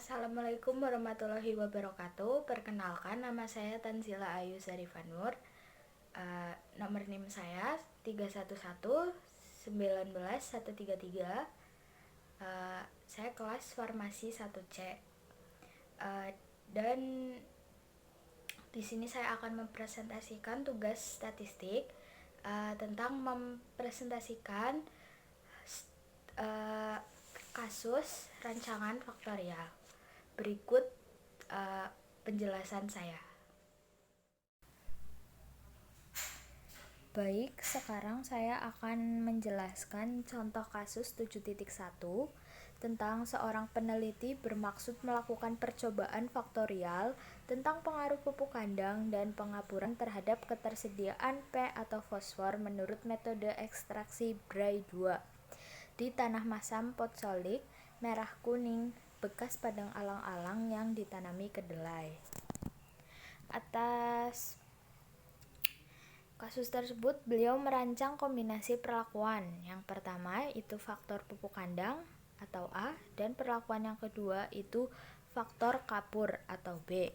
Assalamualaikum warahmatullahi wabarakatuh. Perkenalkan, nama saya Tanzila Ayu Sarifanur. Nomor NIM saya 311 19 133. Saya kelas farmasi 1C. Dan di sini saya akan mempresentasikan tugas statistik tentang mempresentasikan kasus rancangan faktorial. Berikut penjelasan saya. Baik, sekarang saya akan menjelaskan contoh kasus 7.1 tentang seorang peneliti bermaksud melakukan percobaan faktorial tentang pengaruh pupuk kandang dan pengapuran terhadap ketersediaan P atau fosfor menurut metode ekstraksi Bray 2 di tanah masam potsolik merah kuning bekas padang alang-alang yang ditanami kedelai. Atas kasus tersebut, beliau merancang kombinasi perlakuan. Yang pertama itu faktor pupuk kandang atau A, dan perlakuan yang kedua itu faktor kapur atau B.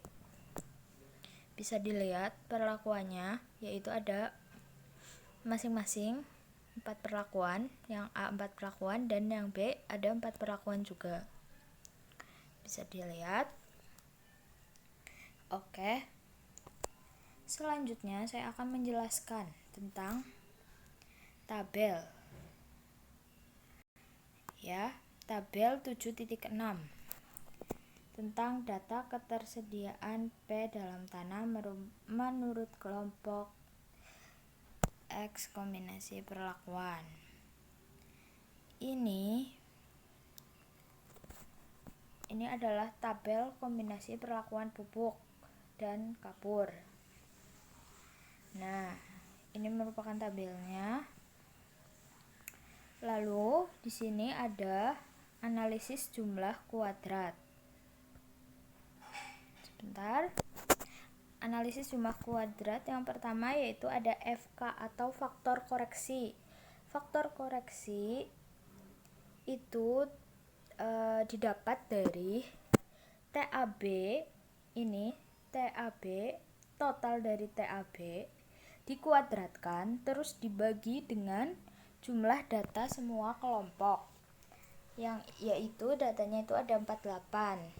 Bisa dilihat perlakuannya, yaitu ada masing-masing 4 perlakuan, yang A 4 perlakuan dan yang B ada 4 perlakuan juga. Bisa dilihat. Oke. Selanjutnya saya akan menjelaskan tentang tabel. Tabel 7.6 tentang data ketersediaan P dalam tanah menurut kelompok X kombinasi perlakuan. Ini adalah tabel kombinasi perlakuan pupuk dan kapur. Nah, ini merupakan tabelnya. Lalu di sini ada analisis jumlah kuadrat. Sebentar. Analisis jumlah kuadrat yang pertama yaitu ada FK atau faktor koreksi. Faktor koreksi itu didapat dari TAB, total dari TAB dikuadratkan terus dibagi dengan jumlah data semua kelompok, yang yaitu datanya itu ada 48.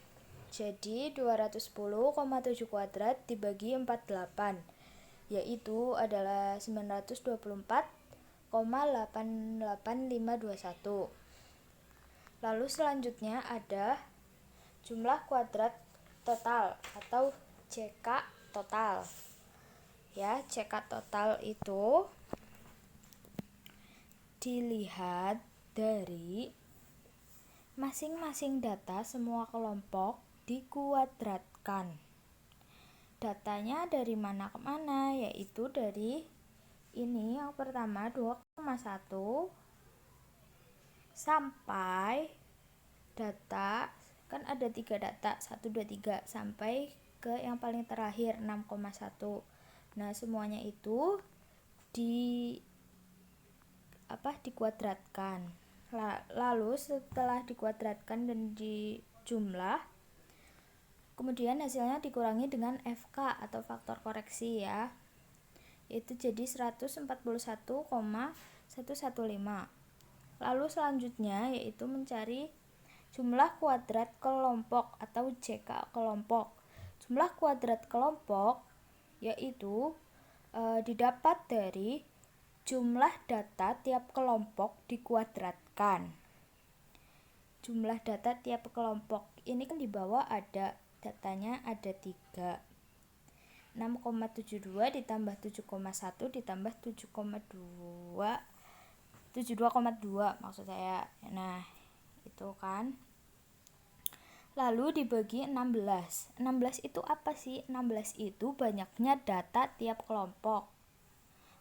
Jadi 210,7 kuadrat dibagi 48 yaitu adalah 924,88521. Lalu selanjutnya ada jumlah kuadrat total atau CK total. CK total itu dilihat dari masing-masing data semua kelompok dikuadratkan. Datanya dari mana ke mana, yaitu dari ini yang pertama 2,1 sampai data, kan ada 3 data, 1, 2, 3 sampai ke yang paling terakhir 6,1. Nah, semuanya itu dikuadratkan. Lalu setelah dikuadratkan dan dijumlah, kemudian hasilnya dikurangi dengan FK atau faktor koreksi yaitu jadi 141,115. Lalu selanjutnya yaitu mencari jumlah kuadrat kelompok atau JK kelompok. Jumlah kuadrat kelompok yaitu didapat dari jumlah data tiap kelompok dikuadratkan. Jumlah data tiap kelompok ini kan di bawah ada datanya ada 3. 6,72 ditambah 7,1 ditambah 72,2 maksud saya. Nah, itu kan. Lalu dibagi 16. 16 itu apa sih? 16 itu banyaknya data tiap kelompok.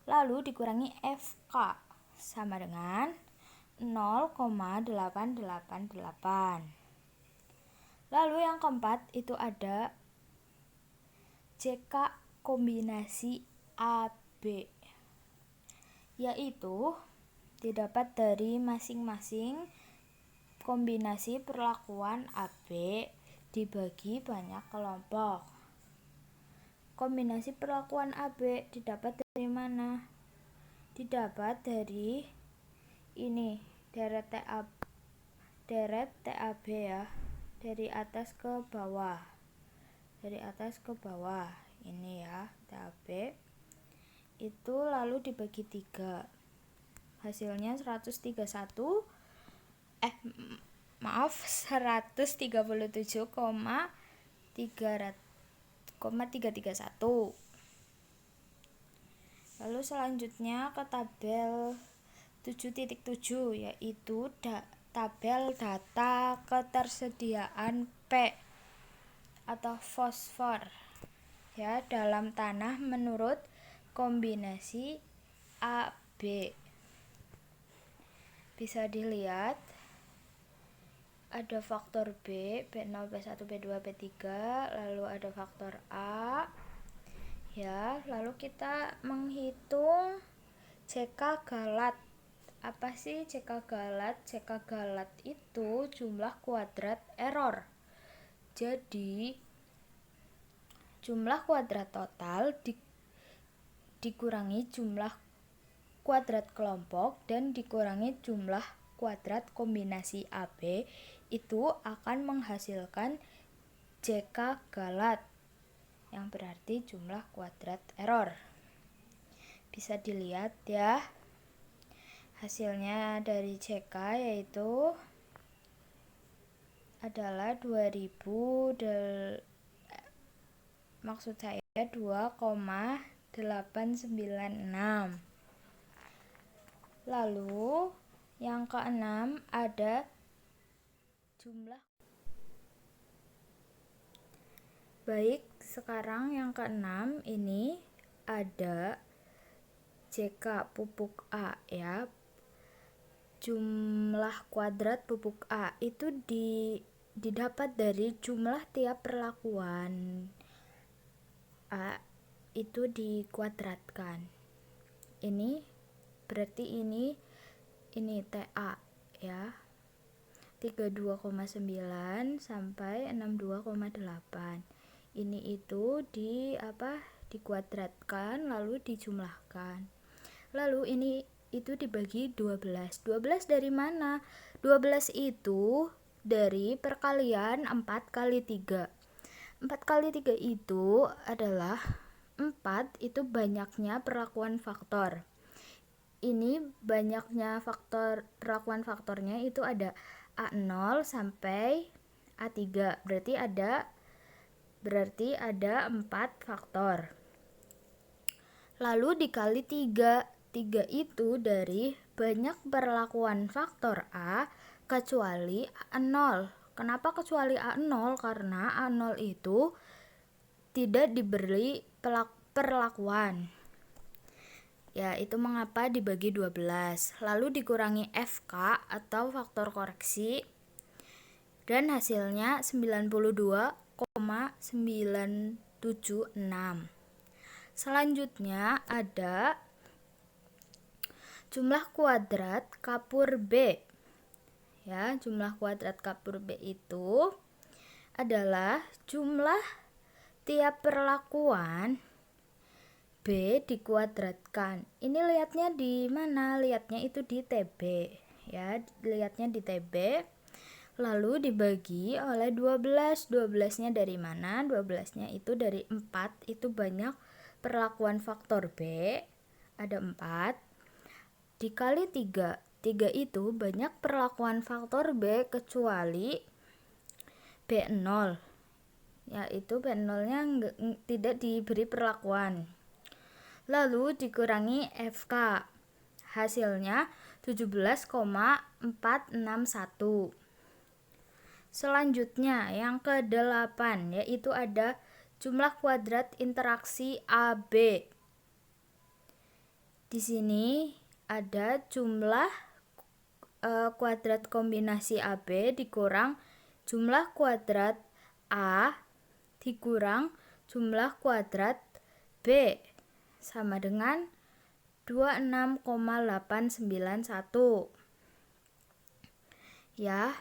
Lalu dikurangi FK sama dengan 0,888. Lalu yang keempat itu ada JK kombinasi AB, yaitu didapat dari masing-masing kombinasi perlakuan AB dibagi banyak kelompok. Kombinasi perlakuan AB didapat dari mana? Didapat dari ini, deret TAB ya, dari atas ke bawah. Dari atas ke bawah. Ini ya, TAB. Itu lalu dibagi 3. Hasilnya 137,331. Lalu selanjutnya ke tabel 7.7 yaitu tabel data ketersediaan P atau fosfor ya dalam tanah menurut kombinasi AB. Bisa dilihat ada faktor B, B0, B1, B2, B3, lalu ada faktor A. Ya, lalu kita menghitung CK galat. Apa sih CK galat? CK galat itu jumlah kuadrat error. Jadi, jumlah kuadrat total dikurangi jumlah kuadrat kelompok dan dikurangi jumlah kuadrat kombinasi AB itu akan menghasilkan CK galat, yang berarti jumlah kuadrat error. Bisa dilihat ya, hasilnya dari CK yaitu adalah 2,896. Lalu yang keenam ada jumlah. Baik, sekarang yang keenam ini ada CK pupuk A ya. Jumlah kuadrat pupuk A itu didapat dari jumlah tiap perlakuan A itu dikuadratkan. Ini berarti ini TA ya. 32,9 sampai 62,8. Ini itu dikuadratkan lalu dijumlahkan. Lalu ini itu dibagi 12. 12 dari mana? 12 itu dari perkalian 4 kali 3. 4 kali 3 itu adalah 4 itu banyaknya perlakuan faktor. Ini banyaknya perlakuan faktornya itu ada A0 sampai A3. Berarti ada 4 faktor. Lalu dikali 3. 3 itu dari banyak perlakuan faktor A kecuali A0. Kenapa kecuali A0? Karena A0 itu tidak diberi perlakuan. Ya, itu mengapa dibagi 12. Lalu dikurangi FK atau faktor koreksi. Dan hasilnya 92,976. Selanjutnya ada jumlah kuadrat kapur B. Ya, jumlah kuadrat kapur B itu adalah jumlah tiap perlakuan B dikuadratkan. Ini lihatnya di mana? Lihatnya itu di TB. Ya, lihatnya di TB. Lalu dibagi oleh 12. 12-nya dari mana? 12-nya itu dari 4. Itu banyak perlakuan faktor B. Ada 4. Dikali 3. 3 itu banyak perlakuan faktor B kecuali B0. Yaitu B0-nya tidak diberi perlakuan. Lalu dikurangi FK. Hasilnya 17,461. Selanjutnya yang ke-8 yaitu ada jumlah kuadrat interaksi AB. Di sini ada jumlah kuadrat kombinasi AB dikurang jumlah kuadrat A dikurang jumlah kuadrat B sama dengan 26,891. Ya.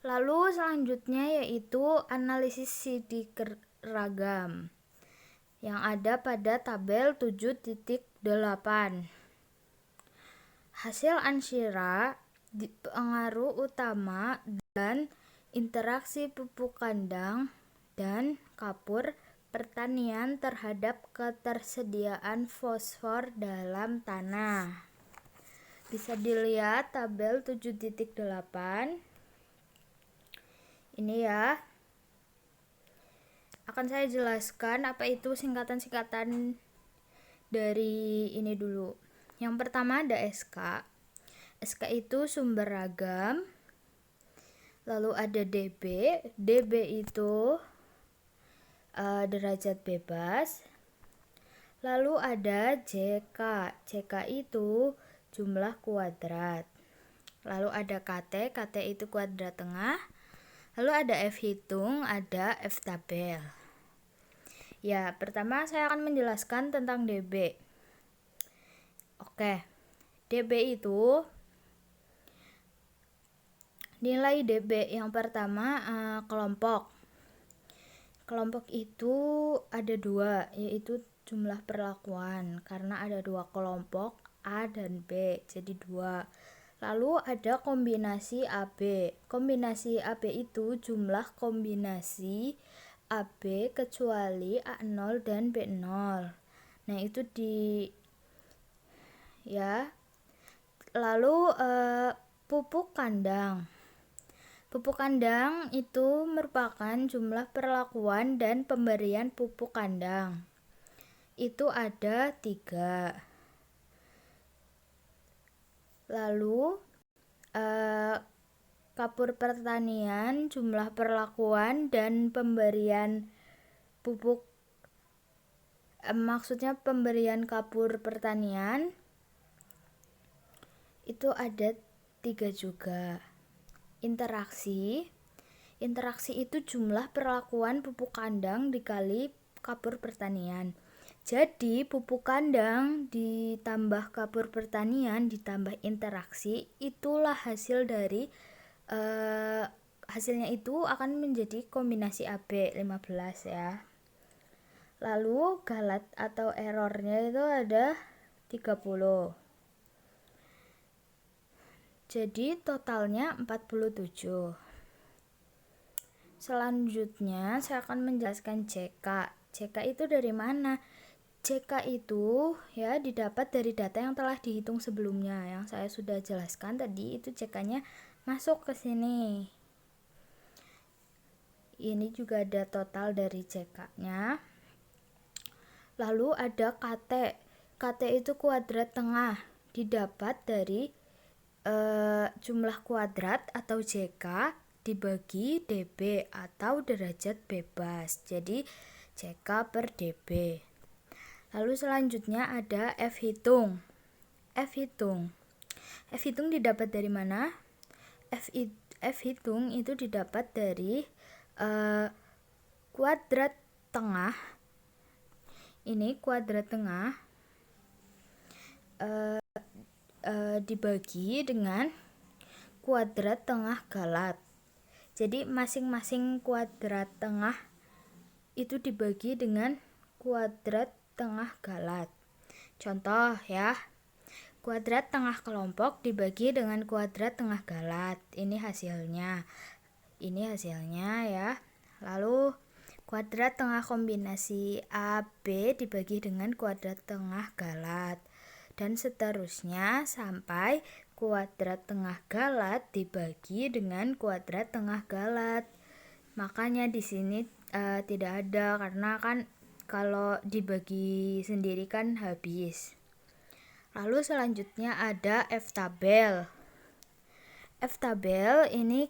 Lalu selanjutnya yaitu analisis sidik ragam yang ada pada tabel 7.8. Hasil Ansyira pengaruh utama dan interaksi pupuk kandang dan kapur pertanian terhadap ketersediaan fosfor dalam tanah. Bisa dilihat tabel 7.8. Ini ya. Akan saya jelaskan apa itu singkatan-singkatan dari ini dulu. Yang pertama ada SK. SK itu sumber ragam. Lalu ada DB. DB itu derajat bebas. Lalu ada JK. JK itu jumlah kuadrat. Lalu ada KT. KT itu kuadrat tengah. Lalu ada F hitung, ada F tabel. Ya, pertama saya akan menjelaskan tentang DB. Oke, DB itu nilai DB yang pertama kelompok. Kelompok itu ada 2, yaitu jumlah perlakuan, karena ada 2 kelompok A dan B, jadi 2. Lalu ada kombinasi AB. Kombinasi AB itu jumlah kombinasi AB kecuali A0 dan B0. Nah, itu ya. Lalu pupuk kandang. Pupuk kandang itu merupakan jumlah perlakuan dan pemberian pupuk kandang. Itu ada 3. Lalu kapur pertanian, jumlah perlakuan dan pemberian pupuk, maksudnya pemberian kapur pertanian itu ada 3 juga. Interaksi itu jumlah perlakuan pupuk kandang dikali kapur pertanian. Jadi pupuk kandang ditambah kapur pertanian ditambah interaksi, itulah hasil dari hasilnya itu akan menjadi kombinasi AB 15 ya. Lalu galat atau errornya itu ada 30. Jadi totalnya 47. Selanjutnya saya akan menjelaskan CK. CK itu dari mana? CK itu ya didapat dari data yang telah dihitung sebelumnya, yang saya sudah jelaskan tadi. Itu CK-nya masuk ke sini. Ini juga ada total dari CK-nya. Lalu ada KT. KT itu kuadrat tengah, didapat dari jumlah kuadrat atau JK dibagi DB atau derajat bebas. Jadi CK per DB. Lalu selanjutnya ada F hitung. F hitung didapat dari mana? F hitung itu didapat dari kuadrat tengah. Ini kuadrat tengah dibagi dengan kuadrat tengah galat. Jadi masing-masing kuadrat tengah itu dibagi dengan kuadrat tengah galat. Contoh ya, kuadrat tengah kelompok dibagi dengan kuadrat tengah galat. Ini hasilnya ya. Lalu kuadrat tengah kombinasi AB dibagi dengan kuadrat tengah galat, dan seterusnya sampai kuadrat tengah galat dibagi dengan kuadrat tengah galat. Makanya di sini tidak ada, karena kan kalau dibagi sendiri kan habis. Lalu selanjutnya ada F tabel. F tabel ini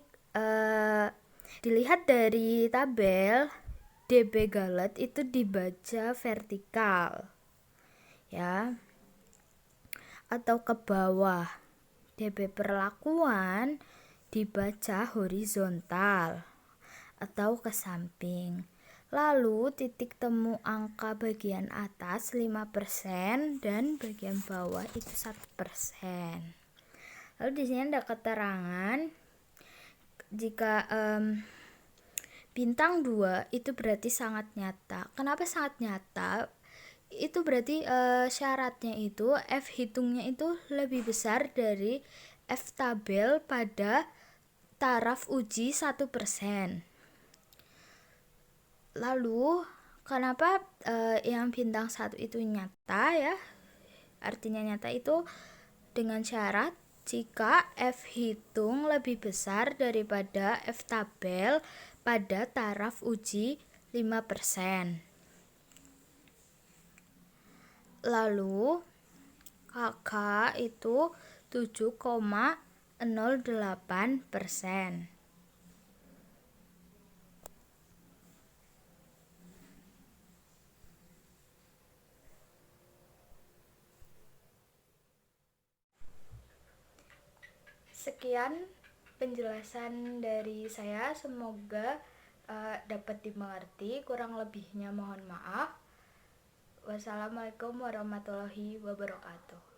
dilihat dari tabel, DB galat itu dibaca vertikal ya, atau ke bawah. DB perlakuan dibaca horizontal atau ke samping. Lalu titik temu angka bagian atas 5% dan bagian bawah itu 1%. Lalu di sini ada keterangan jika bintang 2 itu berarti sangat nyata. Kenapa sangat nyata? Itu berarti syaratnya itu F hitungnya itu lebih besar dari F tabel pada taraf uji 1%. Lalu kenapa yang bintang 1 itu nyata ya? Artinya nyata itu dengan syarat jika F hitung lebih besar daripada F tabel pada taraf uji 5%. Lalu KK itu 7,08%. Sekian penjelasan dari saya, semoga dapat dimengerti, kurang lebihnya mohon maaf. Wassalamualaikum warahmatullahi wabarakatuh.